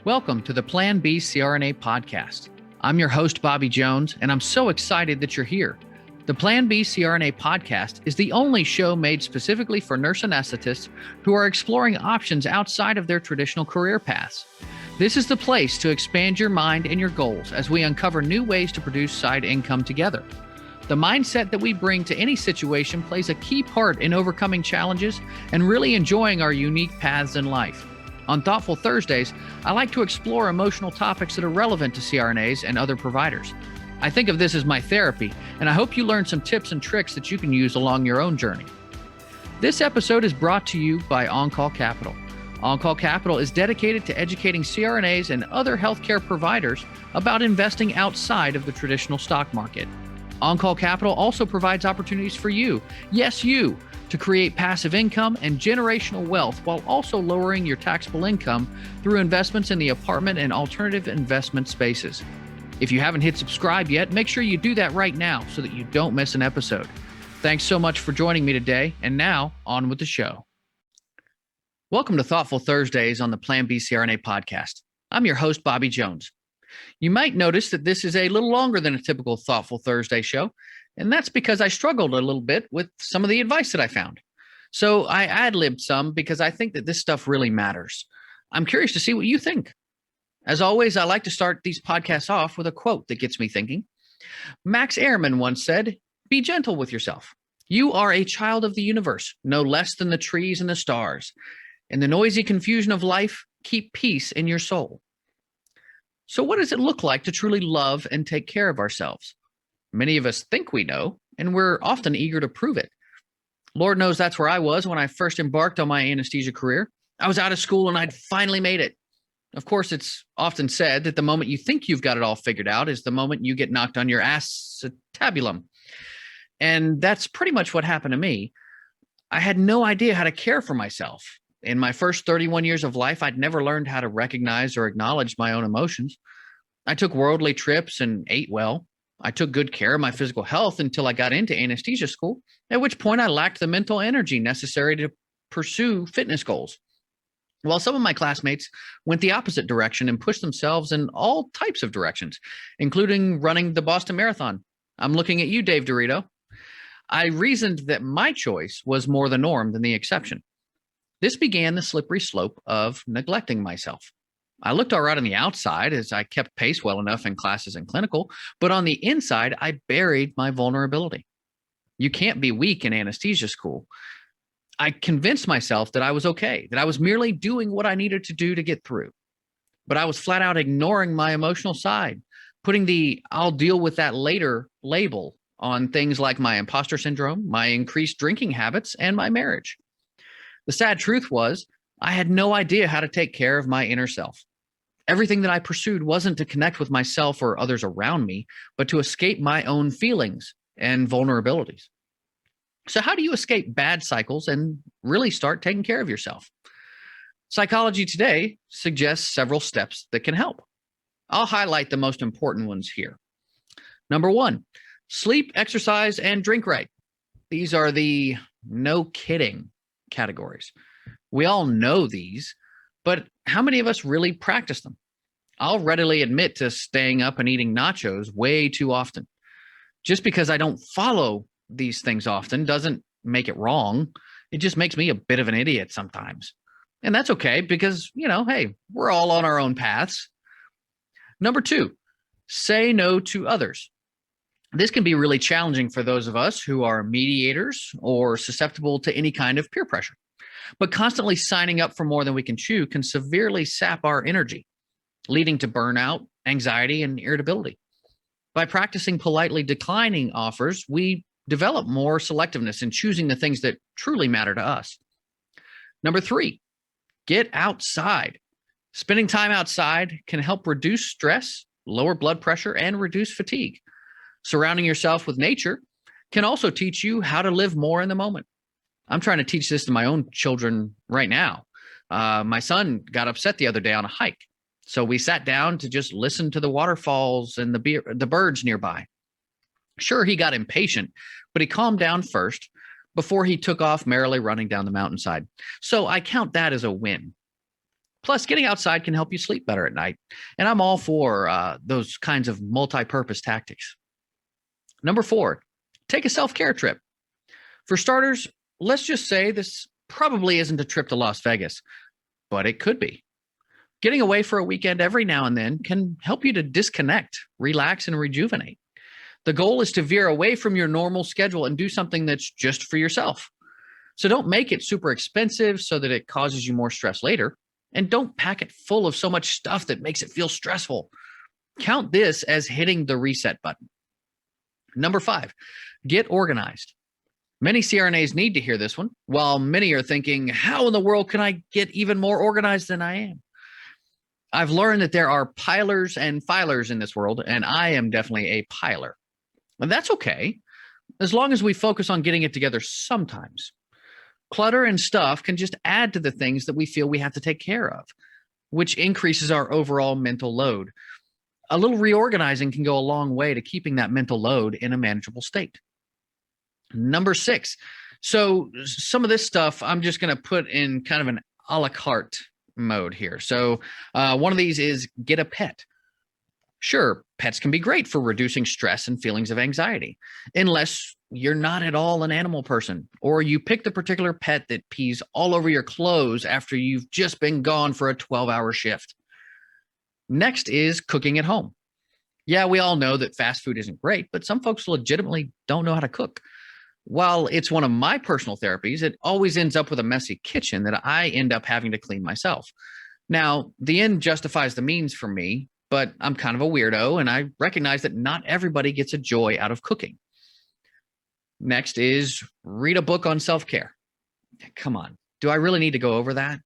Welcome to the Plan B CRNA podcast. I'm your host, Bobby Jones, and I'm so excited that you're here. The Plan B CRNA podcast is the only show made specifically for nurse anesthetists who are exploring options outside of their traditional career paths. This is the place to expand your mind and your goals as we uncover new ways to produce side income together. The mindset that we bring to any situation plays a key part in overcoming challenges and really enjoying our unique paths in life. On Thoughtful Thursdays, I like to explore emotional topics that are relevant to CRNAs and other providers. I think of this as my therapy, and I hope you learn some tips and tricks that you can use along your own journey. This episode is brought to you by On-Call Capital. On-Call Capital is dedicated to educating CRNAs and other healthcare providers about investing outside of the traditional stock market. On-Call Capital also provides opportunities for you, yes, you, to create passive income and generational wealth while also lowering your taxable income through investments in the apartment and alternative investment spaces. If you haven't hit subscribe yet, make sure you do that right now so that you don't miss an episode. Thanks so much for joining me today, and now on with the show. Welcome to Thoughtful Thursdays on the Plan B CRNA podcast. I'm your host, Bobby Jones. You might notice that this is a little longer than a typical Thoughtful Thursday show, and that's because I struggled a little bit with some of the advice that I found. So I ad-libbed some because I think that this stuff really matters. I'm curious to see what you think. As always, I like to start these podcasts off with a quote that gets me thinking. Max Ehrmann once said, "Be gentle with yourself. You are a child of the universe, no less than the trees and the stars. In the noisy confusion of life, keep peace in your soul." So what does it look like to truly love and take care of ourselves? Many of us think we know, and we're often eager to prove it. Lord knows that's where I was when I first embarked on my anesthesia career. I was out of school and I'd finally made it. Of course, it's often said that the moment you think you've got it all figured out is the moment you get knocked on your acetabulum. And that's pretty much what happened to me. I had no idea how to care for myself. In my first 31 years of life, I'd never learned how to recognize or acknowledge my own emotions. I took worldly trips and ate well. I took good care of my physical health until I got into anesthesia school, at which point I lacked the mental energy necessary to pursue fitness goals. While some of my classmates went the opposite direction and pushed themselves in all types of directions, including running the Boston Marathon. I'm looking at you, Dave Dorito. I reasoned that my choice was more the norm than the exception. This began the slippery slope of neglecting myself. I looked all right on the outside as I kept pace well enough in classes and clinical, but on the inside, I buried my vulnerability. You can't be weak in anesthesia school. I convinced myself that I was okay, that I was merely doing what I needed to do to get through. But I was flat out ignoring my emotional side, putting the "I'll deal with that later" label on things like my imposter syndrome, my increased drinking habits, and my marriage. The sad truth was, I had no idea how to take care of my inner self. Everything that I pursued wasn't to connect with myself or others around me, but to escape my own feelings and vulnerabilities. So how do you escape bad cycles and really start taking care of yourself? Psychology Today suggests several steps that can help. I'll highlight the most important ones here. Number 1, sleep, exercise, and drink right. These are the no kidding categories. We all know these, but how many of us really practice them? I'll readily admit to staying up and eating nachos way too often. Just because I don't follow these things often doesn't make it wrong. It just makes me a bit of an idiot sometimes. And that's okay because, hey, we're all on our own paths. Number 2, say no to others. This can be really challenging for those of us who are mediators or susceptible to any kind of peer pressure. But constantly signing up for more than we can chew can severely sap our energy, leading to burnout, anxiety, and irritability. By practicing politely declining offers, we develop more selectiveness in choosing the things that truly matter to us. Number 3, get outside. Spending time outside can help reduce stress, lower blood pressure, and reduce fatigue. Surrounding yourself with nature can also teach you how to live more in the moment. I'm trying to teach this to my own children right now. My son got upset the other day on a hike. So we sat down to just listen to the waterfalls and the birds nearby. Sure, he got impatient, but he calmed down first before he took off merrily running down the mountainside. So I count that as a win. Plus, getting outside can help you sleep better at night. And I'm all for those kinds of multi-purpose tactics. Number 4, take a self-care trip. For starters, let's just say this probably isn't a trip to Las Vegas, but it could be. Getting away for a weekend every now and then can help you to disconnect, relax, and rejuvenate. The goal is to veer away from your normal schedule and do something that's just for yourself. So don't make it super expensive so that it causes you more stress later. And don't pack it full of so much stuff that makes it feel stressful. Count this as hitting the reset button. Number 5, get organized. Many CRNAs need to hear this one, while many are thinking, how in the world can I get even more organized than I am? I've learned that there are pilers and filers in this world, and I am definitely a piler. And that's okay, as long as we focus on getting it together sometimes. Clutter and stuff can just add to the things that we feel we have to take care of, which increases our overall mental load. A little reorganizing can go a long way to keeping that mental load in a manageable state. Number 6. So some of this stuff I'm just going to put in kind of an a la carte mode here. So one of these is get a pet. Sure, pets can be great for reducing stress and feelings of anxiety, unless you're not at all an animal person, or you pick the particular pet that pees all over your clothes after you've just been gone for a 12-hour shift. Next is cooking at home. Yeah, we all know that fast food isn't great, but some folks legitimately don't know how to cook. While it's one of my personal therapies, it always ends up with a messy kitchen that I end up having to clean myself. Now, the end justifies the means for me, but I'm kind of a weirdo, and I recognize that not everybody gets a joy out of cooking. Next is read a book on self-care. Come on, do I really need to go over that?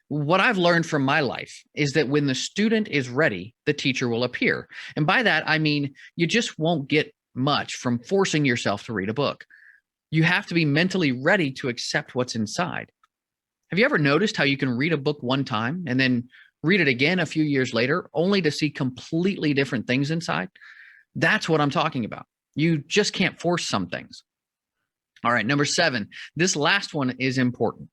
What I've learned from my life is that when the student is ready, the teacher will appear. And by that, I mean you just won't get much from forcing yourself to read a book. You have to be mentally ready to accept what's inside. Have you ever noticed how you can read a book one time and then read it again a few years later, only to see completely different things inside? That's what I'm talking about. You just can't force some things. All right, number 7. This last one is important.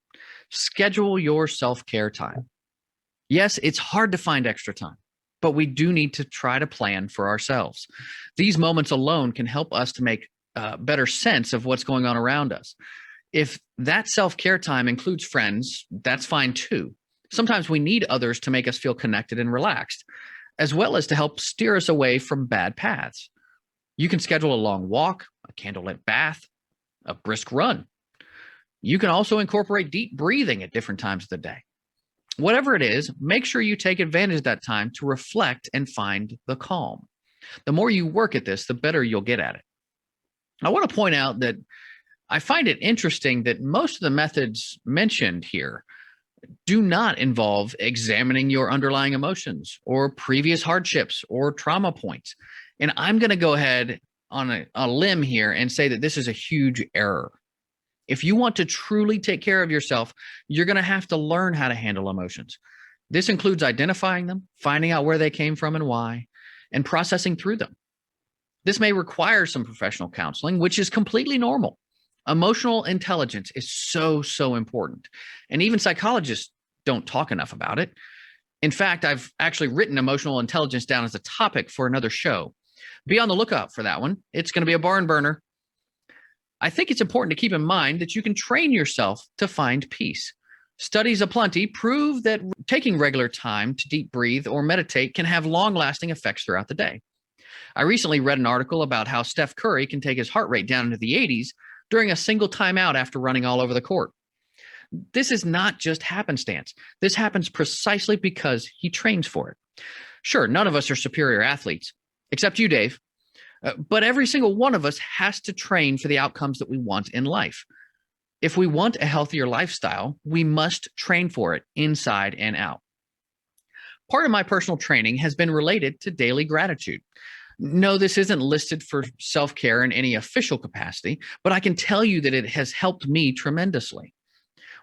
Schedule your self-care time. Yes, it's hard to find extra time, but we do need to try to plan for ourselves. These moments alone can help us to make better sense of what's going on around us. If that self-care time includes friends, that's fine too. Sometimes we need others to make us feel connected and relaxed, as well as to help steer us away from bad paths. You can schedule a long walk, a candlelit bath, a brisk run. You can also incorporate deep breathing at different times of the day. Whatever it is, make sure you take advantage of that time to reflect and find the calm. The more you work at this, the better you'll get at it. I want to point out that I find it interesting that most of the methods mentioned here do not involve examining your underlying emotions or previous hardships or trauma points. And I'm going to go ahead on a limb here and say that this is a huge error. If you want to truly take care of yourself, you're going to have to learn how to handle emotions. This includes identifying them, finding out where they came from and why, and processing through them. This may require some professional counseling, which is completely normal. Emotional intelligence is so important. And even psychologists don't talk enough about it. In fact, I've actually written emotional intelligence down as a topic for another show. Be on the lookout for that one. It's going to be a barn burner. I think it's important to keep in mind that you can train yourself to find peace. Studies aplenty prove that taking regular time to deep breathe or meditate can have long-lasting effects throughout the day. I recently read an article about how Steph Curry can take his heart rate down into the 80s during a single timeout after running all over the court. This is not just happenstance. This happens precisely because he trains for it. Sure, none of us are superior athletes, except you, Dave. But every single one of us has to train for the outcomes that we want in life. If we want a healthier lifestyle, we must train for it inside and out. Part of my personal training has been related to daily gratitude. No, this isn't listed for self-care in any official capacity, but I can tell you that it has helped me tremendously.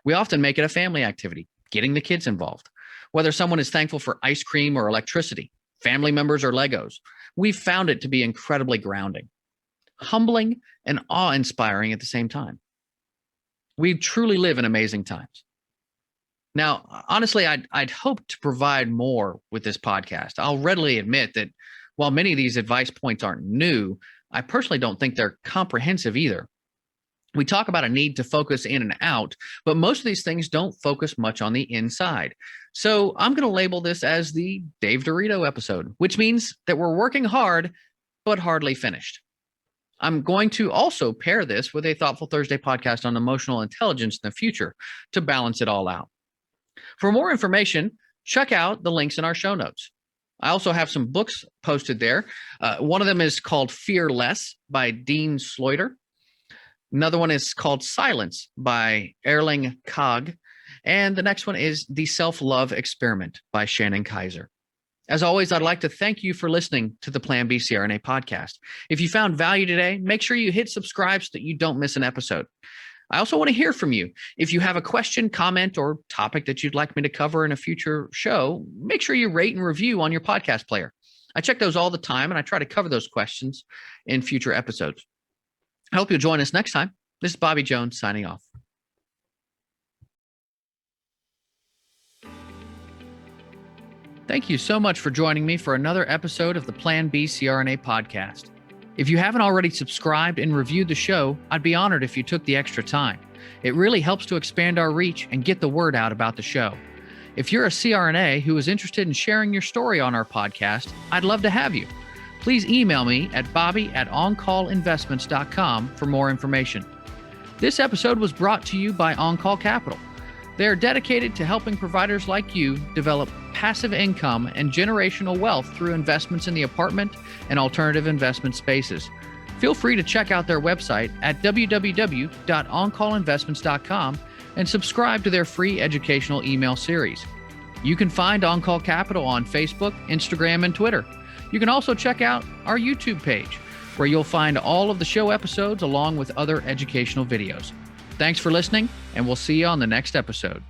We often make it a family activity, getting the kids involved. Whether someone is thankful for ice cream or electricity, family members or Legos, we've found it to be incredibly grounding, humbling, and awe-inspiring at the same time. We truly live in amazing times. Now, honestly, I'd hoped to provide more with this podcast. I'll readily admit that while many of these advice points aren't new, I personally don't think they're comprehensive either. We talk about a need to focus in and out, but most of these things don't focus much on the inside. So I'm going to label this as the Dave Dorito episode, which means that we're working hard, but hardly finished. I'm going to also pair this with a Thoughtful Thursday podcast on emotional intelligence in the future to balance it all out. For more information, check out the links in our show notes. I also have some books posted there. One of them is called Fear Less by Dean Sluyter. Another one is called Silence by Erling Kagge. And the next one is The Self-Love Experiment by Shannon Kaiser. As always, I'd like to thank you for listening to the Plan B CRNA podcast. If you found value today, make sure you hit subscribe so that you don't miss an episode. I also want to hear from you. If you have a question, comment, or topic that you'd like me to cover in a future show, make sure you rate and review on your podcast player. I check those all the time, and I try to cover those questions in future episodes. I hope you'll join us next time. This is Bobby Jones signing off. Thank you so much for joining me for another episode of the Plan B CRNA podcast. If you haven't already subscribed and reviewed the show, I'd be honored if you took the extra time. It really helps to expand our reach and get the word out about the show. If you're a CRNA who is interested in sharing your story on our podcast, I'd love to have you. Please email me at bobby@oncallinvestments.com for more information. This episode was brought to you by On-Call Capital. They are dedicated to helping providers like you develop passive income and generational wealth through investments in the apartment and alternative investment spaces. Feel free to check out their website at www.oncallinvestments.com and subscribe to their free educational email series. You can find On-Call Capital on Facebook, Instagram, and Twitter. You can also check out our YouTube page, where you'll find all of the show episodes along with other educational videos. Thanks for listening, and we'll see you on the next episode.